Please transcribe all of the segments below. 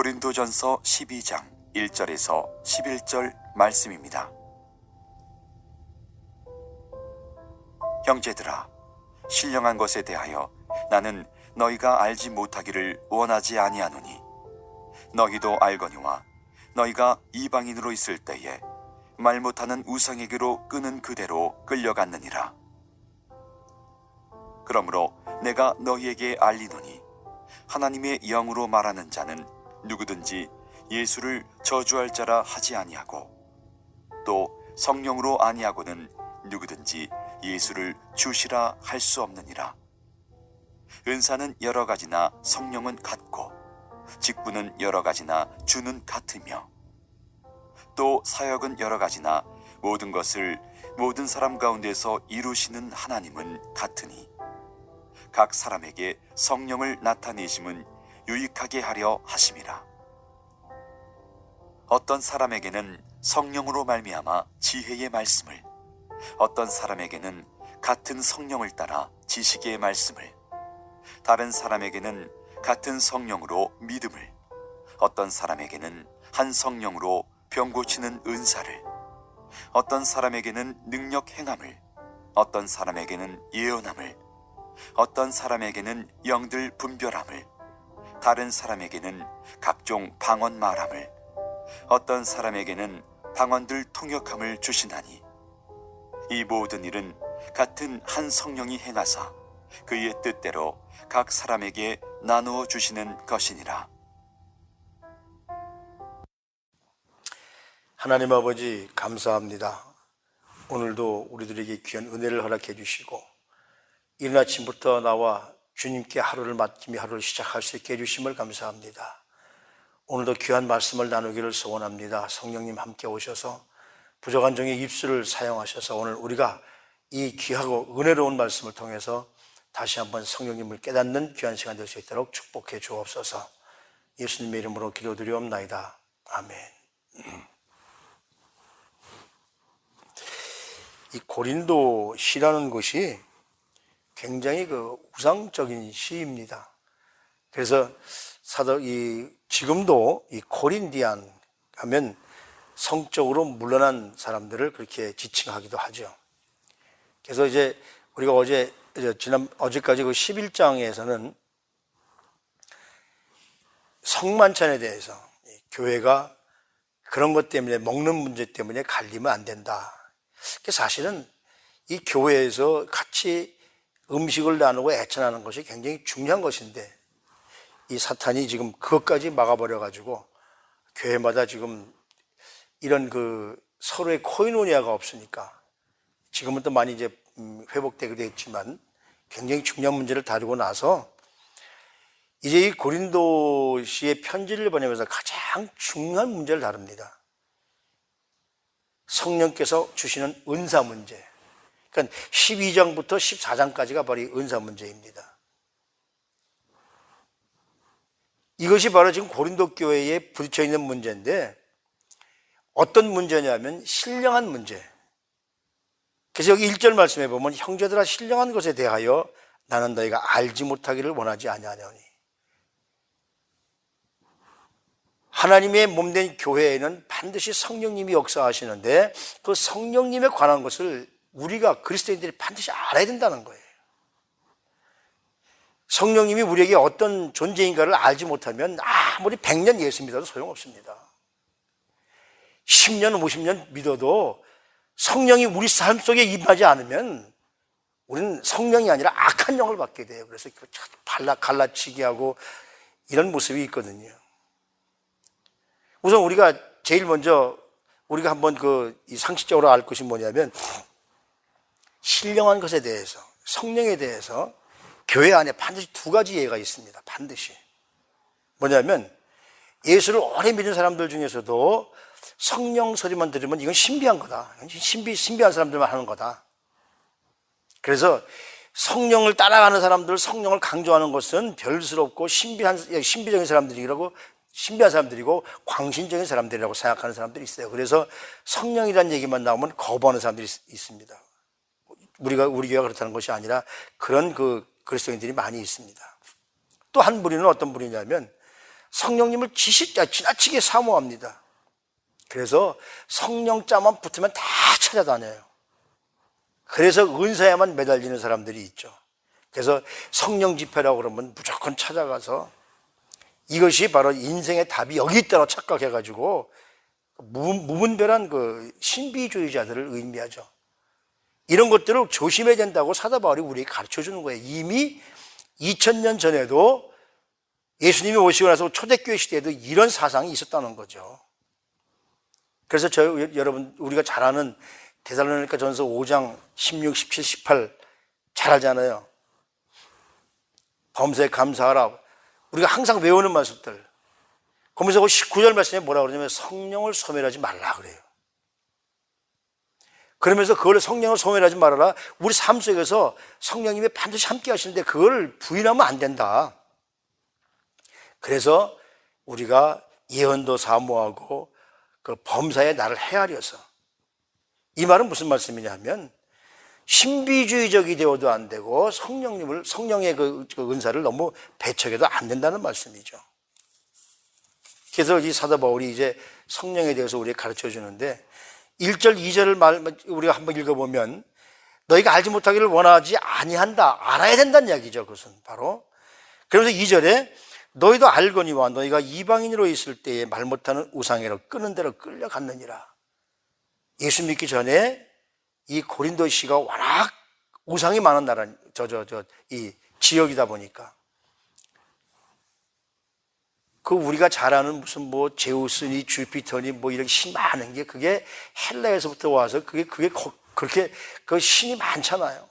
고린도전서 12장 1절에서 11절 말씀입니다. 형제들아, 신령한 것에 대하여 나는 너희가 알지 못하기를 원하지 아니하노니 너희도 알거니와 너희가 이방인으로 있을 때에 말 못하는 우상에게로 끄는 그대로 끌려갔느니라. 그러므로 내가 너희에게 알리노니 하나님의 영으로 말하는 자는 누구든지 예수를 저주할 자라 하지 아니하고 또 성령으로 아니하고는 누구든지 예수를 주시라 할 수 없느니라. 은사는 여러 가지나 성령은 같고 직분은 여러 가지나 주는 같으며 또 사역은 여러 가지나 모든 것을 모든 사람 가운데서 이루시는 하나님은 같으니 각 사람에게 성령을 나타내심은 유익하게 하려 하심이라. 어떤 사람에게는 성령으로 말미암아 지혜의 말씀을, 어떤 사람에게는 같은 성령을 따라 지식의 말씀을, 다른 사람에게는 같은 성령으로 믿음을, 어떤 사람에게는 한 성령으로 병 고치는 은사를, 어떤 사람에게는 능력 행함을, 어떤 사람에게는 예언함을, 어떤 사람에게는 영들 분별함을, 다른 사람에게는 각종 방언 말함을, 어떤 사람에게는 방언들 통역함을 주시나니 이 모든 일은 같은 한 성령이 행하사 그의 뜻대로 각 사람에게 나누어 주시는 것이니라. 하나님 아버지, 감사합니다. 오늘도 우리들에게 귀한 은혜를 허락해 주시고 이른 아침부터 나와 주님께 하루를 맡기며 하루를 시작할 수 있게 해주심을 감사합니다. 오늘도 귀한 말씀을 나누기를 소원합니다. 성령님 함께 오셔서 부족한 종의 입술을 사용하셔서 오늘 우리가 이 귀하고 은혜로운 말씀을 통해서 다시 한번 성령님을 깨닫는 귀한 시간 될 수 있도록 축복해 주옵소서. 예수님의 이름으로 기도드리옵나이다. 아멘. 이 고린도 시라는 것이 굉장히 우상적인 시입니다. 그래서 지금도 이 코린디안 하면 성적으로 물러난 사람들을 그렇게 지칭하기도 하죠. 그래서 이제 우리가 어제까지 그 11장에서는 성만찬에 대해서 교회가 그런 것 때문에 먹는 문제 때문에 갈리면 안 된다. 사실은 이 교회에서 같이 음식을 나누고 애찬하는 것이 굉장히 중요한 것인데 이 사탄이 지금 그것까지 막아버려가지고 교회마다 지금 이런 서로의 코이노니아가 없으니까 지금은 또 많이 이제 회복되기도 했지만 굉장히 중요한 문제를 다루고 나서 이제 이 고린도시의 편지를 보내면서 가장 중요한 문제를 다룹니다. 성령께서 주시는 은사 문제. 그러니까 12장부터 14장까지가 바로 이 은사 문제입니다. 이것이 바로 지금 고린도 교회에 부딪혀 있는 문제인데 어떤 문제냐면 신령한 문제. 그래서 여기 1절 말씀에 보면 형제들아 신령한 것에 대하여 나는 너희가 알지 못하기를 원하지 아니하노니. 하나님의 몸된 교회에는 반드시 성령님이 역사하시는데 그 성령님에 관한 것을 우리가 그리스도인들이 반드시 알아야 된다는 거예요. 성령님이 우리에게 어떤 존재인가를 알지 못하면 아무리 100년 예수 믿어도 소용없습니다. 10년, 50년 믿어도 성령이 우리 삶 속에 임하지 않으면 우리는 성령이 아니라 악한 영을 받게 돼요. 그래서 갈라치기 하고 이런 모습이 있거든요. 우선 우리가 제일 먼저 우리가 한번 이 상식적으로 알 것이 뭐냐면 신령한 것에 대해서, 성령에 대해서 교회 안에 반드시 두 가지 예가 있습니다. 반드시. 뭐냐면 예수를 오래 믿은 사람들 중에서도 성령 소리만 들으면 이건 신비한 거다. 신비한 사람들만 하는 거다. 그래서 성령을 따라가는 사람들, 성령을 강조하는 것은 별스럽고 신비적인 사람들이고 광신적인 사람들이라고 생각하는 사람들이 있어요. 그래서 성령이라는 얘기만 나오면 거부하는 사람들이 있습니다. 우리 교회가 그렇다는 것이 아니라 그런 그리스도인들이 많이 있습니다. 또 한 부류는 어떤 부류냐면 성령님을 지나치게 사모합니다. 그래서 성령자만 붙으면 다 찾아다녀요. 그래서 은사에만 매달리는 사람들이 있죠. 그래서 성령 집회라고 그러면 무조건 찾아가서 이것이 바로 인생의 답이 여기 있다고 착각해가지고 무분별한 그 신비주의자들을 의미하죠. 이런 것들을 조심해야 된다고 사도 바울이 우리에게 가르쳐 주는 거예요. 이미 2000년 전에도 예수님이 오시고 나서 초대교회 시대에도 이런 사상이 있었다는 거죠. 그래서 여러분 우리가 잘 아는 데살로니가 전서 5장 16, 17, 18 잘 알잖아요. 범사에 감사하라. 우리가 항상 외우는 말씀들. 거기서 19절 말씀에 뭐라고 그러냐면 성령을 소멸하지 말라 그래요. 그러면서 그걸 성령을 소멸하지 말아라. 우리 삶 속에서 성령님이 반드시 함께 하시는데 그걸 부인하면 안 된다. 그래서 우리가 예언도 사모하고 그 범사에 나를 헤아려서, 이 말은 무슨 말씀이냐 하면 신비주의적이 되어도 안 되고 성령의 그 은사를 너무 배척해도 안 된다는 말씀이죠. 그래서 이 사도 바울이 이제 성령에 대해서 우리에게 가르쳐 주는데 1절, 2절을 우리가 한번 읽어보면 너희가 알지 못하기를 원하지 아니한다. 알아야 된다는 이야기죠. 그것은 바로. 그러면서 2절에 너희도 알거니와 너희가 이방인으로 있을 때에 말 못하는 우상에로 끄는 대로 끌려갔느니라. 예수 믿기 전에 이 고린도시가 워낙 우상이 많은 나라, 이 지역이다 보니까 그 우리가 잘 아는 무슨 뭐 제우스니 주피터니 뭐 이런 신 많은 게 그게 헬라에서부터 와서 그게 그렇게 그 신이 많잖아요.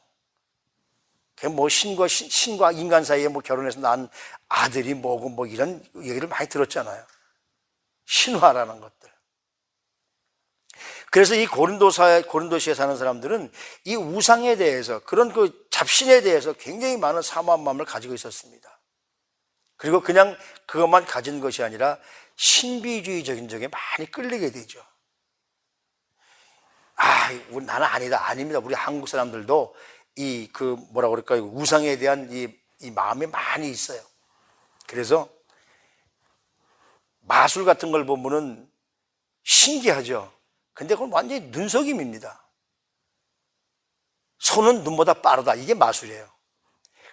뭐 신과 인간 사이에 뭐 결혼해서 난 아들이 뭐고 뭐 이런 얘기를 많이 들었잖아요. 신화라는 것들. 그래서 이 고린도시에 사는 사람들은 이 우상에 대해서 그런 그 잡신에 대해서 굉장히 많은 사모한 마음을 가지고 있었습니다. 그리고 그냥 그것만 가진 것이 아니라 신비주의적인 쪽에 많이 끌리게 되죠. 나는 아닙니다. 우리 한국 사람들도 이 그 뭐라고 그럴까요? 우상에 대한 이 마음이 많이 있어요. 그래서 마술 같은 걸 보면은 신기하죠. 근데 그건 완전히 눈속임입니다. 손은 눈보다 빠르다. 이게 마술이에요.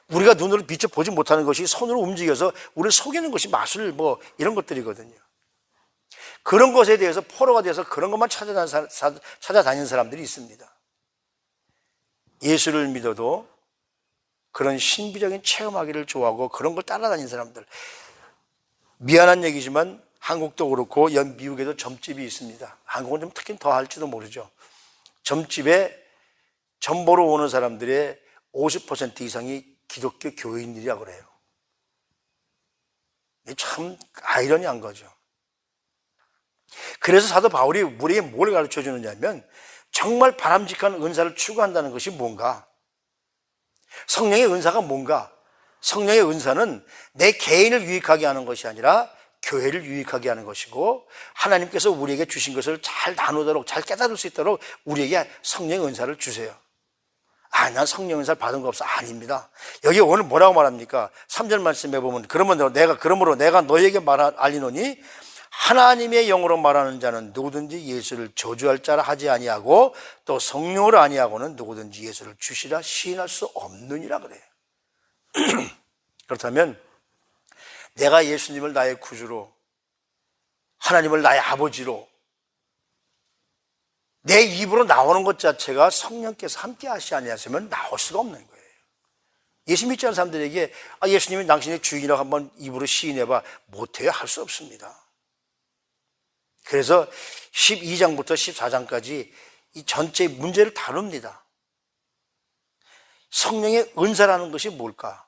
우리가 눈으로 비춰 보지 못하는 것이 손으로 움직여서 우리를 속이는 것이 마술 뭐 이런 것들이거든요. 그런 것에 대해서 포로가 돼서 그런 것만 찾아다니는 사람들이 있습니다. 예수를 믿어도 그런 신비적인 체험하기를 좋아하고 그런 걸 따라다니는 사람들. 미안한 얘기지만 한국도 그렇고 미국에도 점집이 있습니다. 한국은 좀 특히 더 할지도 모르죠. 점집에 점 보러 오는 사람들의 50% 이상이 기독교 교인들이라고 그래요. 참 아이러니한 거죠. 그래서 사도 바울이 우리에게 뭘 가르쳐 주느냐면 정말 바람직한 은사를 추구한다는 것이 뭔가? 성령의 은사가 뭔가? 성령의 은사는 내 개인을 유익하게 하는 것이 아니라 교회를 유익하게 하는 것이고 하나님께서 우리에게 주신 것을 잘 나누도록 잘 깨달을 수 있도록 우리에게 성령의 은사를 주세요. 난 성령 은사를 받은 거 없어. 아닙니다. 여기 오늘 뭐라고 말합니까? 3절 말씀해 보면 그러므로 내가 너에게 알리노니 하나님의 영으로 말하는 자는 누구든지 예수를 저주할 자라 하지 아니하고 또 성령으로 아니하고는 누구든지 예수를 주시라 시인할 수 없느니라 그래요. 그렇다면 내가 예수님을 나의 구주로, 하나님을 나의 아버지로 내 입으로 나오는 것 자체가 성령께서 함께 하시 아니하시면 나올 수가 없는 거예요. 예수 믿지 않는 사람들에게 예수님이 당신의 주인이라고 한번 입으로 시인해봐. 못해요. 할 수 없습니다. 그래서 12장부터 14장까지 이 전체 문제를 다룹니다. 성령의 은사라는 것이 뭘까?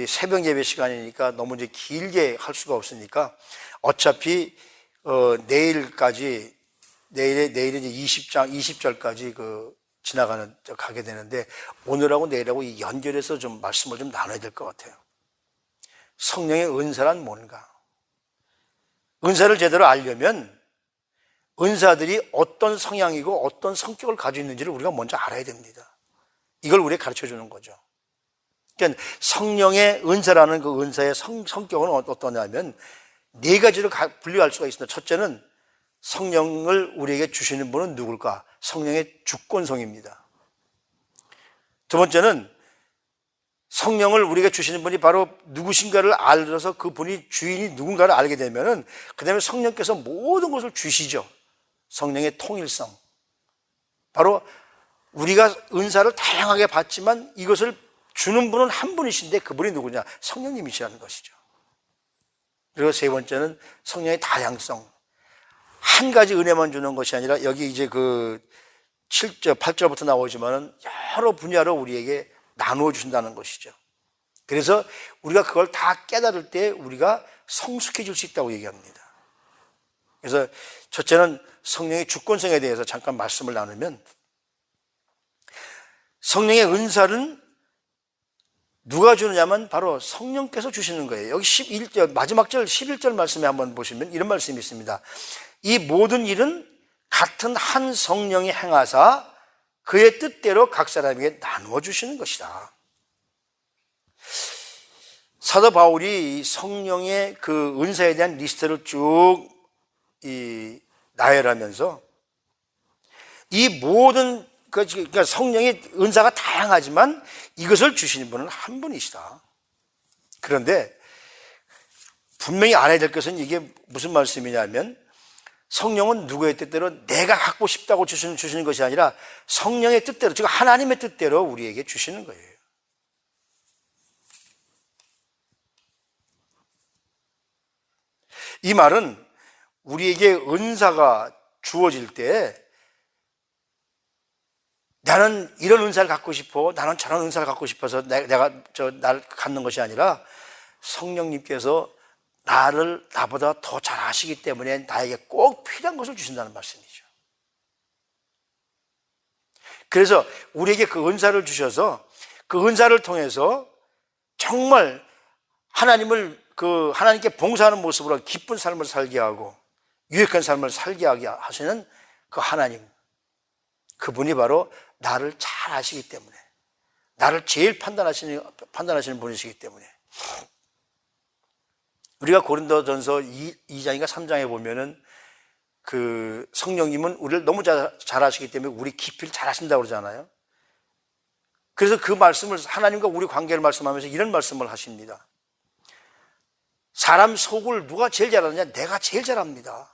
새벽 예배 시간이니까 너무 이제 길게 할 수가 없으니까 어차피 내일이 이제 20절까지 가게 되는데 오늘하고 내일하고 연결해서 좀 말씀을 좀 나눠야 될 것 같아요. 성령의 은사란 뭔가? 은사를 제대로 알려면 은사들이 어떤 성향이고 어떤 성격을 가지고 있는지를 우리가 먼저 알아야 됩니다. 이걸 우리에게 가르쳐 주는 거죠. 그러니까 성령의 은사라는 그 은사의 성격은 어떠냐면 네 가지로 분류할 수가 있습니다. 첫째는 성령을 우리에게 주시는 분은 누굴까? 성령의 주권성입니다. 두 번째는 성령을 우리가 주시는 분이 바로 누구신가를 알아서 그 분이 주인이 누군가를 알게 되면은 그 다음에 성령께서 모든 것을 주시죠. 성령의 통일성. 바로 우리가 은사를 다양하게 받지만 이것을 주는 분은 한 분이신데 그분이 누구냐? 성령님이시라는 것이죠. 그리고 세 번째는 성령의 다양성. 한 가지 은혜만 주는 것이 아니라 여기 이제 그 7절, 8절부터 나오지만은 여러 분야로 우리에게 나누어 주신다는 것이죠. 그래서 우리가 그걸 다 깨달을 때 우리가 성숙해질 수 있다고 얘기합니다. 그래서 첫째는 성령의 주권성에 대해서 잠깐 말씀을 나누면 성령의 은사는 누가 주느냐면 바로 성령께서 주시는 거예요. 여기 11절, 마지막 절 11절 말씀에 한번 보시면 이런 말씀이 있습니다. 이 모든 일은 같은 한 성령이 행하사 그의 뜻대로 각 사람에게 나누어 주시는 것이다. 사도 바울이 성령의 그 은사에 대한 리스트를 쭉 나열하면서 이 모든 그러니까 성령의 은사가 다양하지만 이것을 주시는 분은 한 분이시다. 그런데 분명히 알아야 될 것은 이게 무슨 말씀이냐면 성령은 누구의 뜻대로 내가 갖고 싶다고 주시는 것이 아니라 성령의 뜻대로, 즉 하나님의 뜻대로 우리에게 주시는 거예요. 이 말은 우리에게 은사가 주어질 때 나는 이런 은사를 갖고 싶어, 나는 저런 은사를 갖고 싶어서 날 갖는 것이 아니라 성령님께서 나보다 더 잘 아시기 때문에 나에게 꼭 필요한 것을 주신다는 말씀이죠. 그래서 우리에게 그 은사를 주셔서 그 은사를 통해서 정말 하나님께 봉사하는 모습으로 기쁜 삶을 살게 하고 유익한 삶을 살게 하게 하시는 그 하나님, 그분이 바로 나를 잘 아시기 때문에, 나를 제일 판단하시는 분이시기 때문에, 우리가 고린도전서 2장인가 3장에 보면은 그 성령님은 우리를 너무 잘 아시기 때문에 우리 깊이를 잘 아신다고 그러잖아요. 그래서 그 말씀을, 하나님과 우리 관계를 말씀하면서 이런 말씀을 하십니다. 사람 속을 누가 제일 잘하느냐? 내가 제일 잘합니다.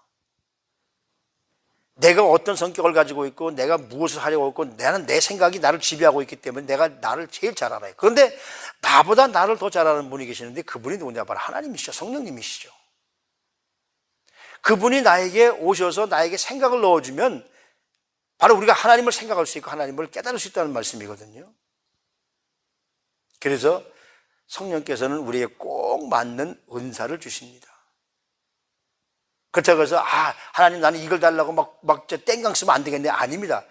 내가 어떤 성격을 가지고 있고 내가 무엇을 하려고 했고 나는 내 생각이 나를 지배하고 있기 때문에 내가 나를 제일 잘 알아요. 그런데 나보다 나를 더 잘 아는 분이 계시는데 그분이 누구냐? 바로 하나님이시죠. 성령님이시죠. 그분이 나에게 오셔서 나에게 생각을 넣어주면 바로 우리가 하나님을 생각할 수 있고 하나님을 깨달을 수 있다는 말씀이거든요. 그래서 성령께서는 우리에게 꼭 맞는 은사를 주십니다. 그렇다고 해서 하나님 나는 이걸 달라고 막 땡강 쓰면 안 되겠네. 아닙니다.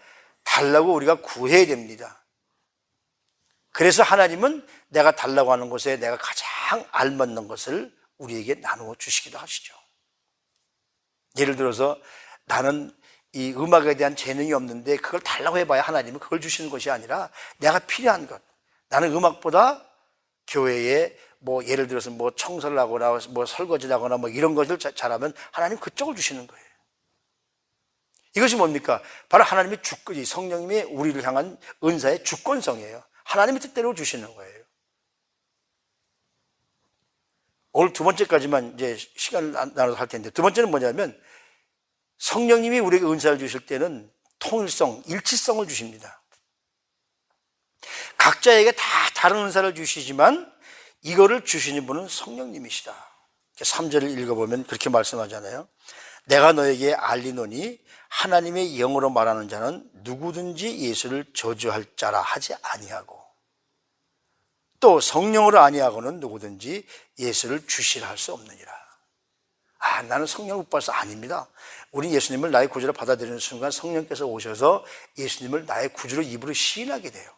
달라고 우리가 구해야 됩니다. 그래서 하나님은 내가 달라고 하는 곳에 내가 가장 알맞는 것을 우리에게 나누어 주시기도 하시죠. 예를 들어서 나는 이 음악에 대한 재능이 없는데 그걸 달라고 해봐야 하나님은 그걸 주시는 것이 아니라 내가 필요한 것, 나는 음악보다 교회에 예를 들어서 청소를 하거나 설거지를 하거나 이런 것을 잘하면 하나님 그쪽을 주시는 거예요. 이것이 뭡니까? 바로 하나님의 성령님의 우리를 향한 은사의 주권성이에요. 하나님의 뜻대로 주시는 거예요. 오늘 두 번째까지만 이제 시간을 나눠서 할 텐데, 두 번째는 뭐냐면 성령님이 우리에게 은사를 주실 때는 통일성, 일치성을 주십니다. 각자에게 다 다른 은사를 주시지만 이거를 주시는 분은 성령님이시다. 3절을 읽어보면 그렇게 말씀하잖아요. 내가 너에게 알리노니 하나님의 영으로 말하는 자는 누구든지 예수를 저주할 자라 하지 아니하고 또 성령으로 아니하고는 누구든지 예수를 주시라 할 수 없느니라. 나는 성령을 못 봐서 아닙니다. 우리 예수님을 나의 구주로 받아들이는 순간 성령께서 오셔서 예수님을 나의 구주로 입으로 시인하게 돼요.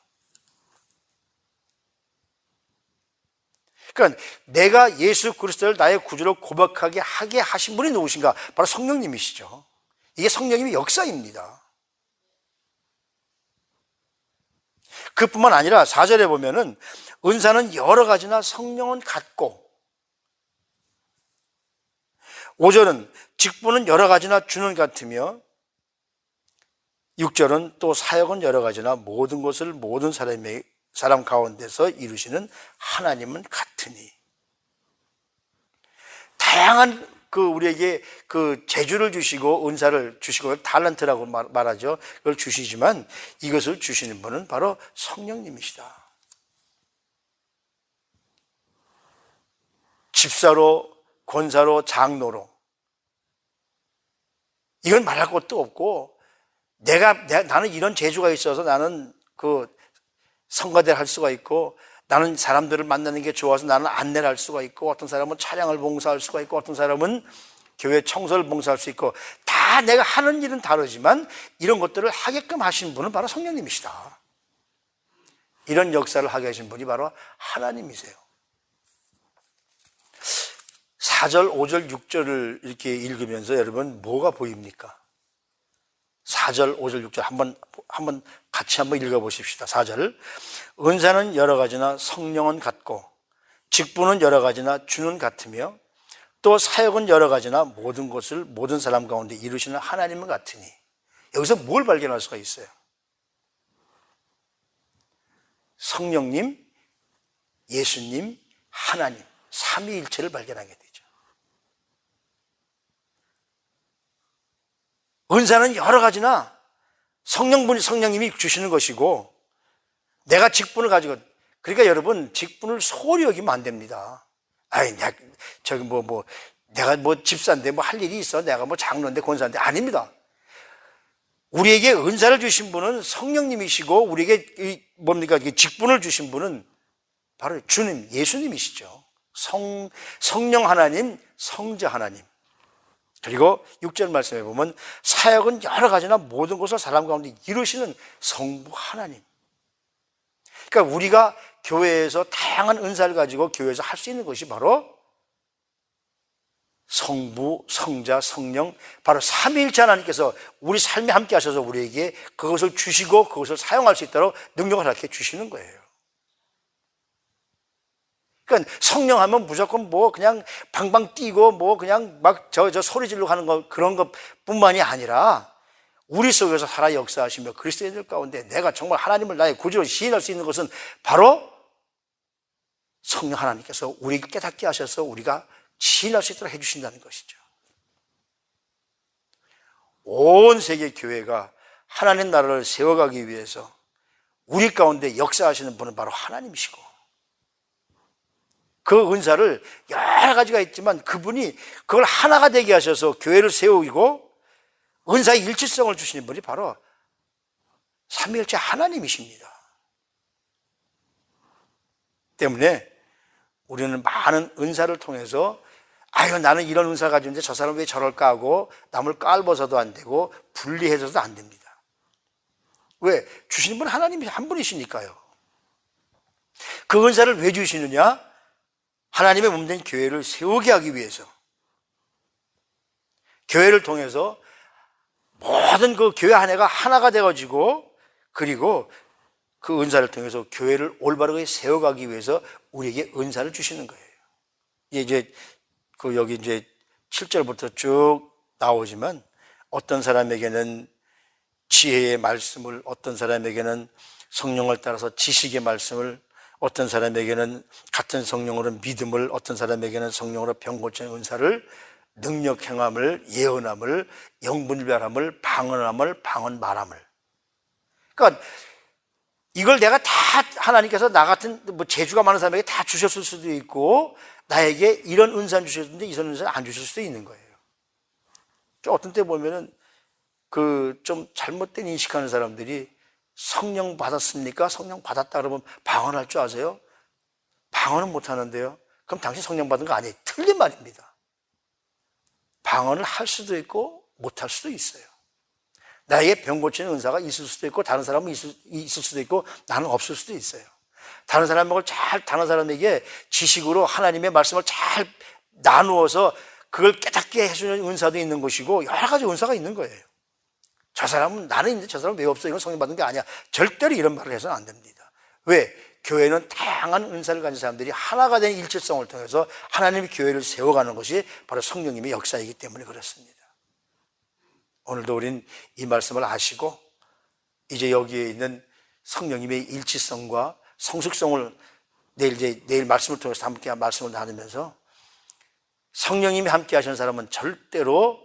그러니까 내가 예수 그리스도를 나의 구주로 고백하게 하게 하신 분이 누구신가? 바로 성령님이시죠. 이게 성령님의 역사입니다. 그뿐만 아니라 4절에 보면은 은사는 여러 가지나 성령은 같고, 5절은 직분은 여러 가지나 주는 같으며, 6절은 또 사역은 여러 가지나 모든 것을 모든 사람 가운데서 이루시는 하나님은 같으니. 다양한 우리에게 재주를 주시고 은사를 주시고 탤런트라고 말하죠. 그걸 주시지만 이것을 주시는 분은 바로 성령님이시다. 집사로, 권사로, 장로로, 이건 말할 것도 없고, 나는 이런 재주가 있어서 나는 성가대를 할 수가 있고, 나는 사람들을 만나는 게 좋아서 나는 안내를 할 수가 있고, 어떤 사람은 차량을 봉사할 수가 있고, 어떤 사람은 교회 청소를 봉사할 수 있고, 다 내가 하는 일은 다르지만 이런 것들을 하게끔 하신 분은 바로 성령님이시다. 이런 역사를 하게 하신 분이 바로 하나님이세요. 4절, 5절, 6절을 이렇게 읽으면서 여러분 뭐가 보입니까? 4절, 5절, 6절 한번 같이 한번 읽어보십시다. 4절, 은사는 여러 가지나 성령은 같고, 직분은 여러 가지나 주는 같으며, 또 사역은 여러 가지나 모든 것을 모든 사람 가운데 이루시는 하나님은 같으니. 여기서 뭘 발견할 수가 있어요? 성령님, 예수님, 하나님, 삼위일체를 발견하게 되죠. 은사는 여러 가지나 성령님이 주시는 것이고, 내가 직분을 가지고, 그러니까 여러분 직분을 소홀히 여기면 안 됩니다. 내가 집사인데 할 일이 있어, 내가 장로인데 권사인데, 아닙니다. 우리에게 은사를 주신 분은 성령님이시고, 우리에게 직분을 주신 분은 바로 주님, 예수님이시죠. 성령 하나님, 성자 하나님. 그리고 6절 말씀에 보면 사역은 여러 가지나 모든 것을 사람 가운데 이루시는 성부 하나님. 그러니까 우리가 교회에서 다양한 은사를 가지고 교회에서 할 수 있는 것이 바로 성부, 성자, 성령, 바로 삼위일체 하나님께서 우리 삶에 함께 하셔서 우리에게 그것을 주시고 그것을 사용할 수 있도록 능력을 이렇게 주시는 거예요. 그러니까 성령 하면 무조건 그냥 방방 뛰고 그냥 저 소리 지르고 하는 거, 그런 것 뿐만이 아니라 우리 속에서 살아 역사하시며 그리스도인들 가운데 내가 정말 하나님을 나의 구주로 시인할 수 있는 것은 바로 성령 하나님께서 우리를 깨닫게 하셔서 우리가 시인할 수 있도록 해주신다는 것이죠. 온 세계 교회가 하나님 나라를 세워가기 위해서 우리 가운데 역사하시는 분은 바로 하나님이시고, 그 은사를 여러 가지가 있지만 그분이 그걸 하나가 되게 하셔서 교회를 세우고 은사의 일치성을 주시는 분이 바로 삼위일체 하나님이십니다. 때문에 우리는 많은 은사를 통해서 나는 이런 은사 가지고 있는데 저 사람 왜 저럴까 하고 남을 깔봐서도 안 되고 분리해서도 안 됩니다. 왜? 주시는 분은 하나님이 한 분이시니까요. 그 은사를 왜 주시느냐? 하나님의 몸된 교회를 세우게 하기 위해서, 교회를 통해서 모든 그 교회 한 해가 하나가 되어지고, 그리고 그 은사를 통해서 교회를 올바르게 세워가기 위해서 우리에게 은사를 주시는 거예요. 여기 7절부터 쭉 나오지만 어떤 사람에게는 지혜의 말씀을, 어떤 사람에게는 성령을 따라서 지식의 말씀을, 어떤 사람에게는 같은 성령으로 믿음을, 어떤 사람에게는 성령으로 병 고치는 은사를, 능력 행함을, 예언함을, 영분별함을, 방언함을, 방언 말함을. 그러니까 이걸 내가 다 하나님께서 나 같은 재주가 많은 사람에게 다 주셨을 수도 있고, 나에게 이런 은사는 주셨는데 이런 은사는 안 주실 수도 있는 거예요. 어떤 때 보면은 좀 잘못된 인식하는 사람들이 성령 받았습니까? 성령 받았다 그러면 방언할 줄 아세요? 방언은 못 하는데요. 그럼 당신 성령 받은 거 아니에요. 틀린 말입니다. 방언을 할 수도 있고 못 할 수도 있어요. 나에게 병 고치는 은사가 있을 수도 있고 다른 사람은 있을 수도 있고 나는 없을 수도 있어요. 다른 사람에게 지식으로 하나님의 말씀을 잘 나누어서 그걸 깨닫게 해주는 은사도 있는 것이고, 여러 가지 은사가 있는 거예요. 저 사람은 나는 있는데 저 사람은 왜 없어? 이건 성령 받은 게 아니야. 절대로 이런 말을 해서는 안 됩니다. 왜? 교회는 다양한 은사를 가진 사람들이 하나가 된 일체성을 통해서 하나님의 교회를 세워가는 것이 바로 성령님의 역사이기 때문에 그렇습니다. 오늘도 우린 이 말씀을 아시고 이제 여기에 있는 성령님의 일치성과 성숙성을 내일 말씀을 통해서 함께 말씀을 나누면서 성령님이 함께 하시는 사람은 절대로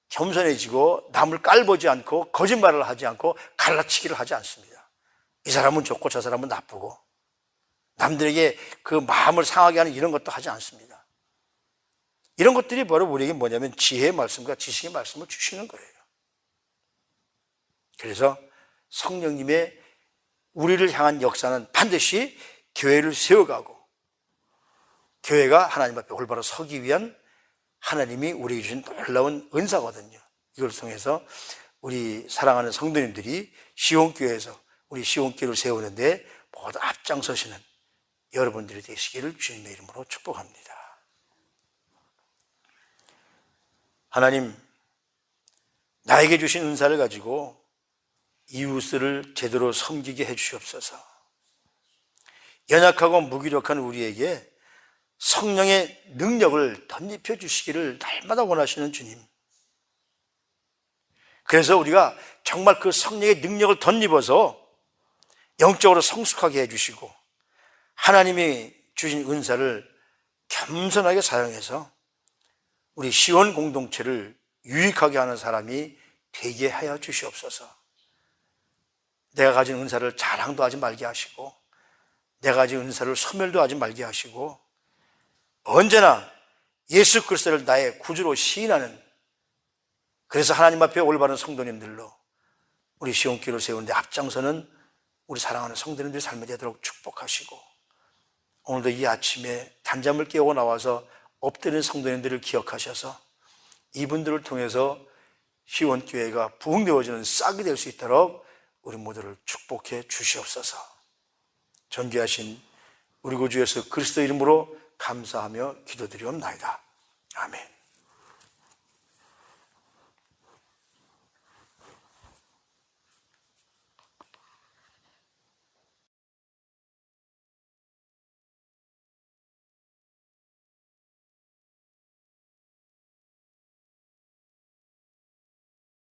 겸손해지고 남을 깔보지 않고 거짓말을 하지 않고 갈라치기를 하지 않습니다. 이 사람은 좋고 저 사람은 나쁘고 남들에게 그 마음을 상하게 하는 이런 것도 하지 않습니다. 이런 것들이 바로 우리에게 뭐냐면 지혜의 말씀과 지식의 말씀을 주시는 거예요. 그래서 성령님의 우리를 향한 역사는 반드시 교회를 세워가고 교회가 하나님 앞에 올바로 서기 위한 하나님이 우리에게 주신 놀라운 은사거든요. 이걸 통해서 우리 사랑하는 성도님들이 시온교회에서 우리 시온교회를 세우는데 모두 앞장서시는 여러분들이 되시기를 주님의 이름으로 축복합니다. 하나님, 나에게 주신 은사를 가지고 이웃을 제대로 섬기게 해주시옵소서. 연약하고 무기력한 우리에게 성령의 능력을 덧입혀 주시기를 날마다 원하시는 주님. 그래서 우리가 정말 그 성령의 능력을 덧입어서 영적으로 성숙하게 해주시고 하나님이 주신 은사를 겸손하게 사용해서 우리 시온 공동체를 유익하게 하는 사람이 되게 하여 주시옵소서. 내가 가진 은사를 자랑도 하지 말게 하시고 내가 가진 은사를 소멸도 하지 말게 하시고 언제나 예수 그리스도를 나의 구주로 시인하는, 그래서 하나님 앞에 올바른 성도님들로 우리 시온교회를 세우는데 앞장서는 우리 사랑하는 성도님들의 삶이 되도록 축복하시고 오늘도 이 아침에 단잠을 깨우고 나와서 엎드리는 성도님들을 기억하셔서 이분들을 통해서 시온교회가 부흥되어지는 싹이 될 수 있도록 우리 모두를 축복해 주시옵소서. 존귀하신 우리 구주 예수 그리스도 이름으로 감사하며 기도드리옵나이다. 아멘.